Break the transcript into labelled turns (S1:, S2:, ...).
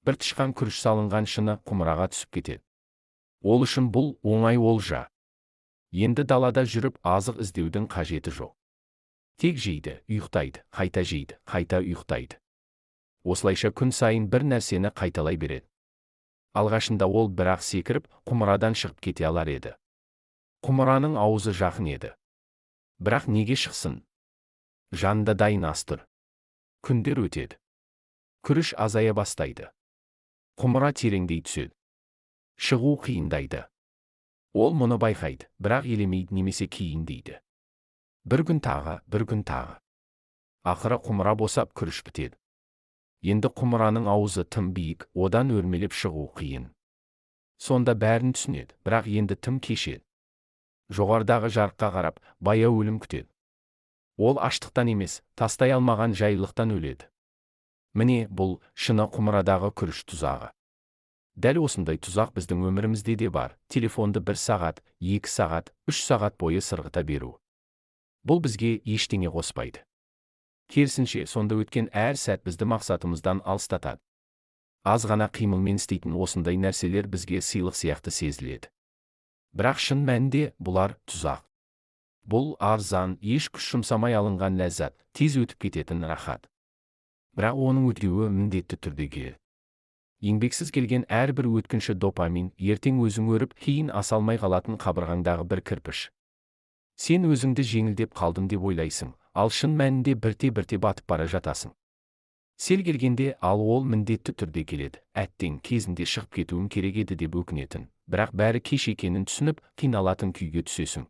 S1: бір тышқан күріш салынған шыны құмыраға түсіп кетеді. Ол үшін бұл оңай олжа. Енді далада жүріп азық іздеудің қажеті жоқ. Тек жейді, ұйықтайды, қайта жейді, қайта ұйықтайды. Осылайша күн сайын бір нәрсені қайталай береді. Алғашында ол бірақ секіріп, құмырадан шығып кете алар еді. Құмыраның аузы жақын еді. Бірақ неге шықсын? Жанында дайын ас тұр. Күндер өтеді. Күріш азая бастайды. Құмыра тереңдей түседі. Шығу қиындайды. Ол мұны байқайды, бірақ елемейді немесе кейіндейді. Бір күн тағы, бір күн тағы. Ақыры құмыра босап күріш бітеді. Енді құмыраның аузы тым биік, одан өрмелеп шығу қиын. Сонда бәрін түсінеді, бірақ енді тым кешеді. Жоғарыдағы жарыққа қарап, баяу өлім күтеді. Ол аштықтан емес, тастай алмаған жайлылықтан өледі. Міне, бұл шыны құмырадағы күріш тұзағы. Дәл осындай тұзақ біздің өмірімізде де бар. Телефонды 1 сағат, 2 сағат, 3 сағат бойы сырғыта беру. Бұл бізге ештеңе қоспайды. Керісінше, сонда өткен әр сәт бізді мақсатымыздан алыстатады. Аз ғана қимылмен істейтін осындай нәрселер бізге сыйлық сияқты сезіледі. Бірақ шын мәнінде бұлар тұзақ. Бұл арзан, еш күш жұмсамай алынған ләззат, тез өтіп кететін рахат. Бірақ оның өтеуі міндетті түрде келеді. Еңбексіз келген әрбір өткінші допамин, ертең өзің өріп, кейін аса алмай қалатын қабырғаңдағы бір кірпіш. Сен өзіңді жеңілдеп қалдым деп ойлайсың, ал шын мәнінде бірте-бірте батып бара жатасың. Сел келгенде, ал ол міндетті түрде келеді. Әттең, кезінде шығып кетуім керек еді деп өкінетін, бірақ бәрі кеш екенін түсініп, қиналатын күйге түсесің.